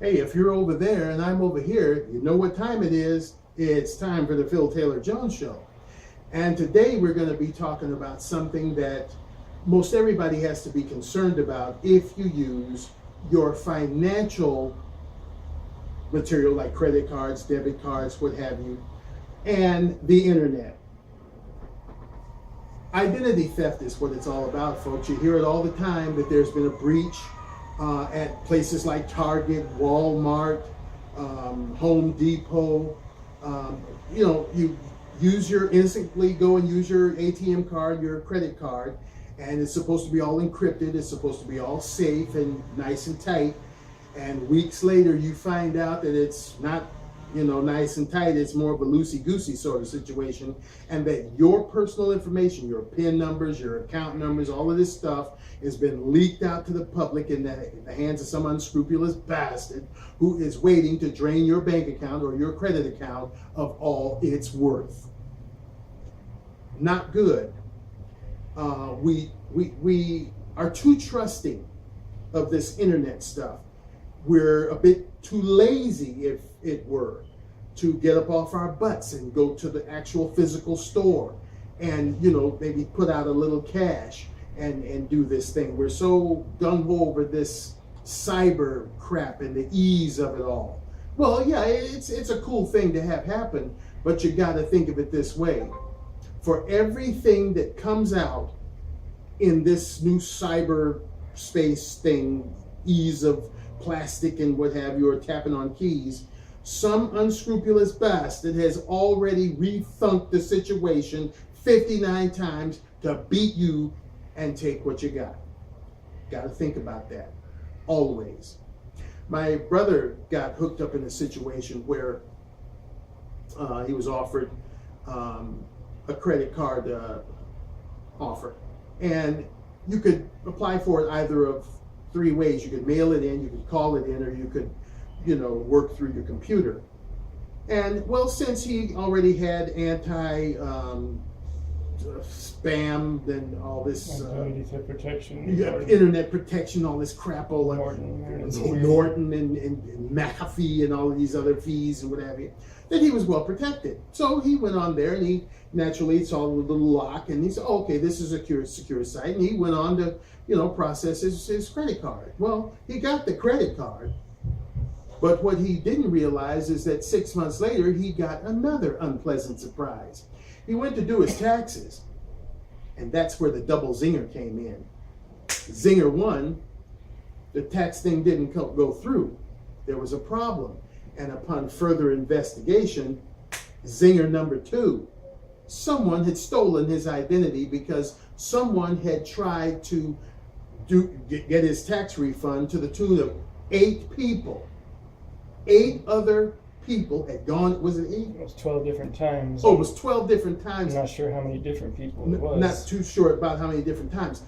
Hey, if you're over there and I'm over here, you know what time it is. It's time for the Phil Taylor Jones Show. And today we're going to be talking about something that most everybody has to be concerned about if you use your financial material like credit cards, debit cards, what have you, and the internet. Identity theft is what it's all about, folks. You hear it all the time that there's been a breach at places like Target, Walmart, Home Depot. You instantly go and use your ATM card, your credit card, and it's supposed to be all encrypted. It's supposed to be all safe and nice and tight. And weeks later, you find out that it's not, nice and tight. It's more of a loosey-goosey sort of situation, and that your personal information, your PIN numbers, your account numbers, all of this stuff has been leaked out to the public in the hands of some unscrupulous bastard who is waiting to drain your bank account or your credit account of all it's worth. Not good. We are too trusting of this internet stuff. We're a bit too lazy, if it were, to get up off our butts and go to the actual physical store and, maybe put out a little cash and do this thing. We're so gung-ho over this cyber crap and the ease of it all. Well, yeah, it's a cool thing to have happen, but you got to think of it this way. For everything that comes out in this new cyberspace thing, ease of plastic and what have you, or tapping on keys, some unscrupulous bastard has already rethunked the situation 59 times to beat you and take what you got. Got to think about that always. My brother got hooked up in a situation where he was offered a credit card offer, and you could apply for it either of three ways. You could mail it in, you could call it in, or you could, work through your computer. And well, since he already had spam and all this protection, internet protection, all this crap, all Norton and McAfee and all of these other fees and what have you, that he was well protected. So he went on there and he naturally saw the little lock and he said, oh, okay, this is a secure site. And he went on to, process his credit card. Well, he got the credit card, but what he didn't realize is that 6 months later, he got another unpleasant surprise. He went to do his taxes, and that's where the double zinger came in. Zinger 1, the tax thing didn't go through. There was a problem. And upon further investigation, zinger number 2, someone had stolen his identity because someone had tried to get his tax refund to the tune of 8 people. 8 other people had gone. Was it 8? It was 12 different times. Oh, it was 12 different times. I'm not sure how many different people it was. Not too sure about how many different times.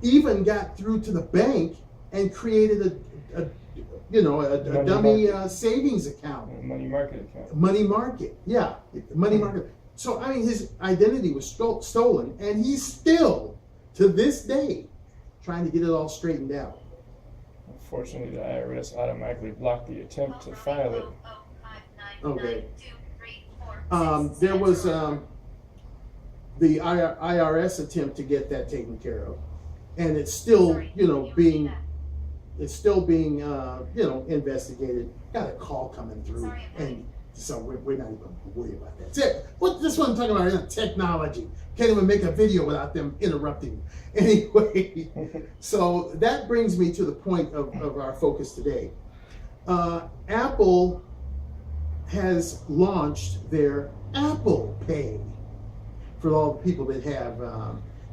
Even got through to the bank and created a dummy savings account. Money market account. Money market, yeah, money market. So I mean, his identity was stolen, and he's still, to this day, trying to get it all straightened out. Unfortunately, the IRS automatically blocked the attempt to file it. Okay. There was the IRS attempt to get that taken care of, and it's still, being investigated. Got a call coming through, and so we're not even going to worry about that. That's it. This one I'm talking about is technology. Can't even make a video without them interrupting. Anyway, so that brings me to the point of our focus today. Apple has launched their Apple Pay for all the people that have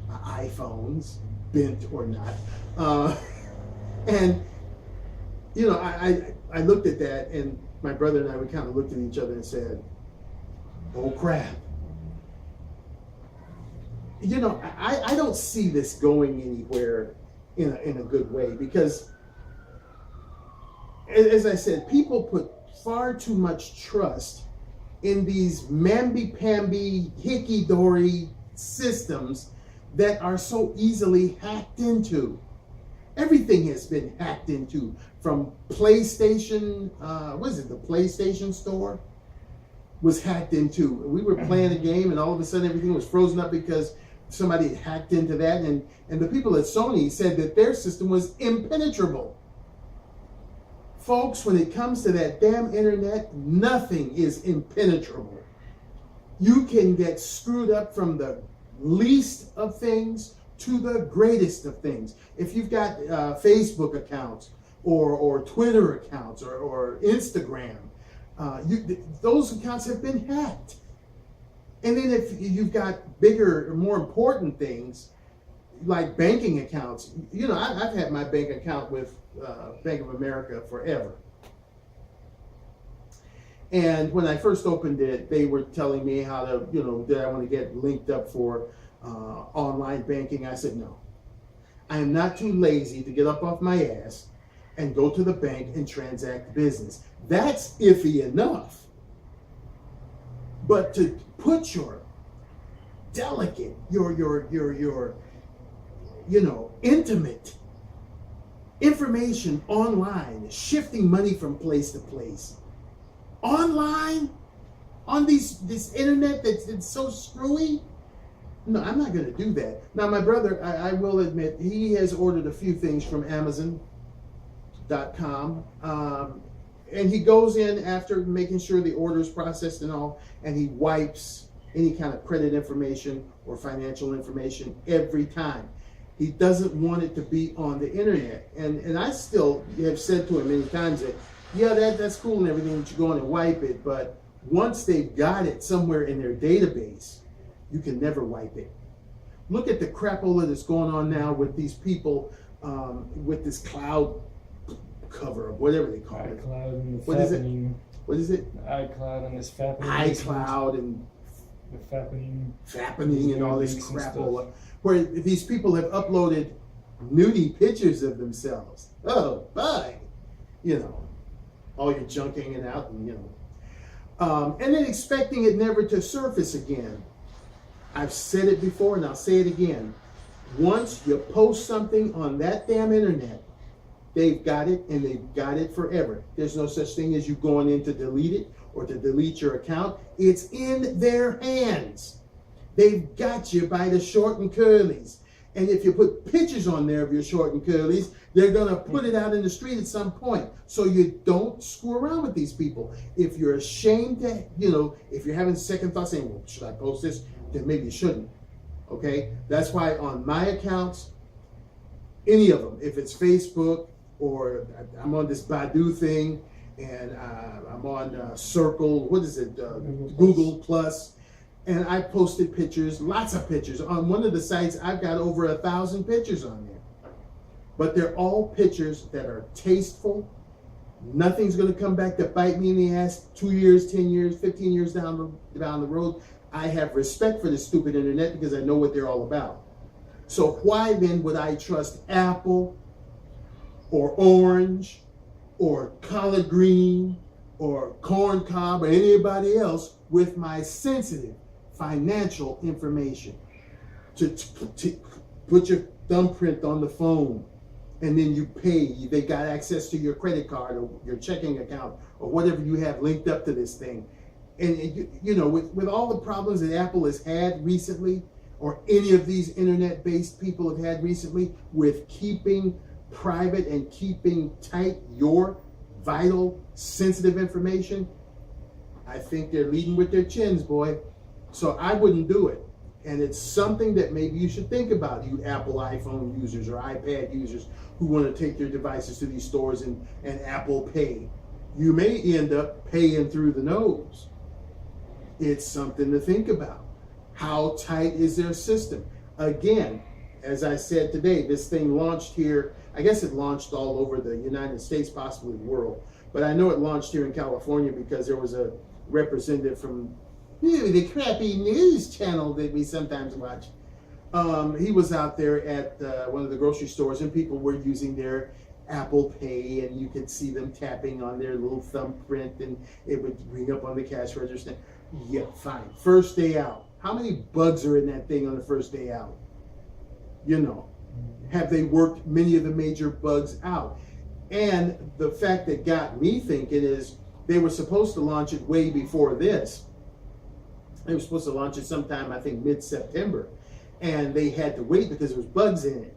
iPhones, bent or not. And I looked at that, and my brother and I, we kind of looked at each other and said, oh crap. I don't see this going anywhere in a good way, because as I said, people put far too much trust in these mamby-pamby, hicky-dory systems that are so easily hacked into. Everything has been hacked into, from PlayStation, what is it, the PlayStation Store was hacked into. We were playing a game and all of a sudden everything was frozen up because somebody had hacked into that, and the people at Sony said that their system was impenetrable. Folks, when it comes to that damn internet, nothing is impenetrable. You can get screwed up from the least of things to the greatest of things. If you've got Facebook accounts or Twitter accounts or Instagram, those accounts have been hacked. And then if you've got bigger, more important things like banking accounts, I've had my bank account with Bank of America forever. And when I first opened it, they were telling me how to, did I want to get linked up for online banking? I said, no. I am not too lazy to get up off my ass and go to the bank and transact business. That's iffy enough. But to put your delicate, your intimate information online, shifting money from place to place, online, on this internet that's so screwy, no, I'm not going to do that. Now, my brother, I will admit, he has ordered a few things from Amazon.com, and he goes in after making sure the order is processed and all, and he wipes any kind of credit information or financial information every time. He doesn't want it to be on the internet. And I still have said to him many times that, yeah, that's cool and everything that you go in and wipe it, but once they've got it somewhere in their database, you can never wipe it. Look at the crapola that's going on now with these people with this cloud cover, whatever they call it. iCloud and the What is it? fappening. What is it? iCloud and this fappening. iCloud and The fappening. fappening and all this crapola, where these people have uploaded nudie pictures of themselves. Oh, bye. All your junk hanging out, and and then expecting it never to surface again. I've said it before and I'll say it again. Once you post something on that damn internet, they've got it, and they've got it forever. There's no such thing as you going in to delete it or to delete your account. It's in their hands. They've got you by the short and curlies. And if you put pictures on there of your short and curlies, they're going to put it out in the street at some point. So you don't screw around with these people. If you're ashamed to, if you're having second thoughts saying, well, should I post this? Then maybe you shouldn't. Okay? That's why on my accounts, any of them, if it's Facebook or I'm on this Baidu thing and I'm on Circle, what is it? Google Plus. And I posted pictures, lots of pictures. On one of the sites, I've got over 1,000 pictures on there. But they're all pictures that are tasteful. Nothing's going to come back to bite me in the ass 2 years, 10 years, 15 years down the road. I have respect for the stupid internet because I know what they're all about. So why then would I trust Apple or Orange or collard green or corn cob or anybody else with my sensitive financial information to put your thumbprint on the phone, and then you pay. They got access to your credit card or your checking account or whatever you have linked up to this thing. And with all the problems that Apple has had recently, or any of these internet-based people have had recently with keeping private and keeping tight your vital, sensitive information, I think they're leading with their chins, boy. So I wouldn't do it. And it's something that maybe you should think about, you Apple iPhone users or iPad users who want to take their devices to these stores and Apple Pay. You may end up paying through the nose. It's something to think about. How tight is their system? Again, as I said today, this thing launched here. I guess it launched all over the United States, possibly the world. But I know it launched here in California because there was a representative from the crappy news channel that we sometimes watch. He was out there at one of the grocery stores, and people were using their Apple Pay, and you could see them tapping on their little thumbprint, and it would ring up on the cash register. Yeah, fine. First day out. How many bugs are in that thing on the first day out? Have they worked many of the major bugs out? And the fact that got me thinking is they were supposed to launch it way before this. They were supposed to launch it sometime, I think, mid-September. And they had to wait because there was bugs in it.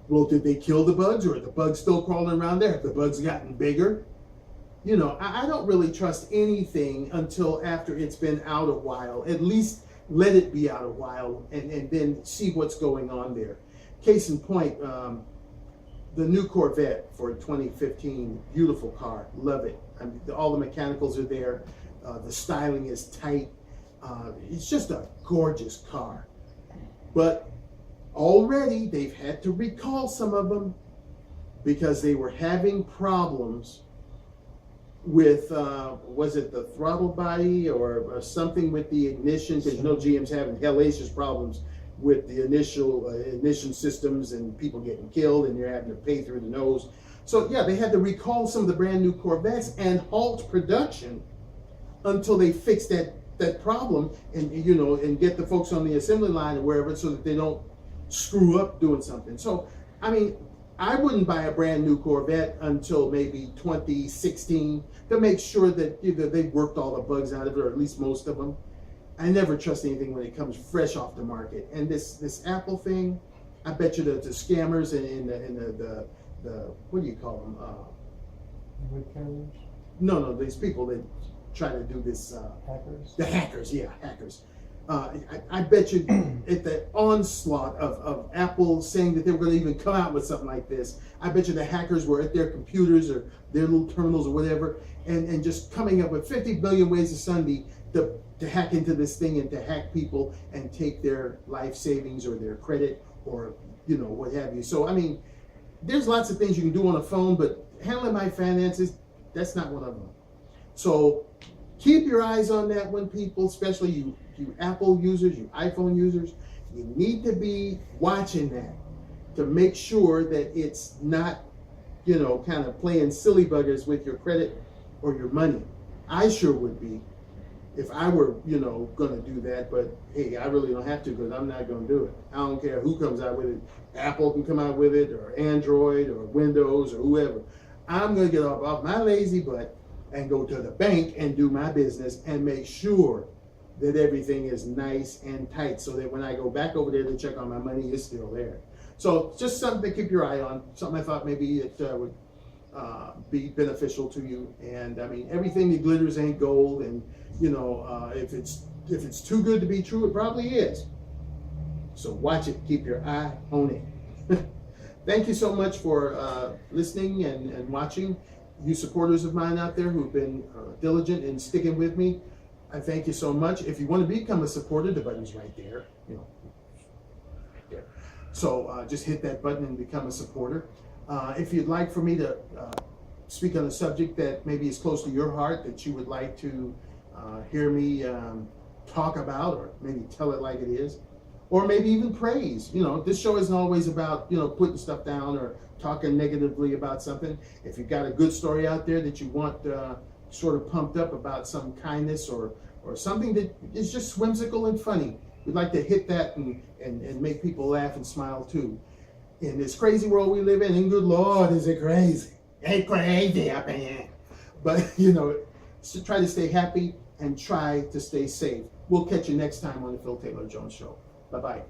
Well, did they kill the bugs, or are the bugs still crawling around there? Have the bugs gotten bigger? You know, I don't really trust anything until after it's been out a while. At least let it be out a while and then see what's going on there. Case in point, the new Corvette for 2015, beautiful car, love it. I mean, all the mechanicals are there. The styling is tight. It's just a gorgeous car. But already they've had to recall some of them because they were having problems with, was it the throttle body or something with the ignition? Because you know GM's having hellacious problems with the initial ignition systems and people getting killed and you're having to pay through the nose. So yeah, they had to recall some of the brand new Corvettes and halt production until they fixed that problem and, you know, and get the folks on the assembly line or wherever so that they don't screw up doing something. So, I mean, I wouldn't buy a brand new Corvette until maybe 2016 to make sure that either they've worked all the bugs out of it, or at least most of them. I never trust anything when it comes fresh off the market. And this Apple thing, I bet you the scammers and the what do you call them? No, these people that try to do this. Hackers? The hackers, yeah, hackers. I bet you at the onslaught of Apple saying that they were going to even come out with something like this, I bet you the hackers were at their computers or their little terminals or whatever, and just coming up with 50 billion ways a Sunday to hack into this thing and to hack people and take their life savings or their credit or, you know, what have you. So, I mean, there's lots of things you can do on a phone, but handling my finances, that's not one of them. So keep your eyes on that one, people, especially you Apple users, you iPhone users. You need to be watching that to make sure that it's not, you know, kind of playing silly buggers with your credit or your money. I sure would be if I were, you know, going to do that. But hey, I really don't have to because I'm not going to do it. I don't care who comes out with it. Apple can come out with it, or Android, or Windows, or whoever. I'm going to get off my lazy butt and go to the bank and do my business and make sure that everything is nice and tight so that when I go back over there to check on my money, it's still there. So just something to keep your eye on, something I thought maybe it would be beneficial to you. And I mean, everything that glitters ain't gold, and you know, if it's too good to be true, it probably is. So watch it, keep your eye on it. Thank you so much for listening and watching. You supporters of mine out there who've been diligent in sticking with me, I thank you so much. If you want to become a supporter, the button's right there, you know, right there. So just hit that button and become a supporter. If you'd like for me to speak on a subject that maybe is close to your heart, that you would like to hear me talk about, or maybe tell it like it is, or maybe even praise. You know, this show isn't always about, you know, putting stuff down or talking negatively about something. If you've got a good story out there that you want sort of pumped up about some kindness or something that is just whimsical and funny, we'd like to hit that and make people laugh and smile too. In this crazy world we live in, and good Lord, is it crazy? Ain't crazy up in here. But, you know, so try to stay happy and try to stay safe. We'll catch you next time on the Phil Taylor Jones Show. Bye-bye.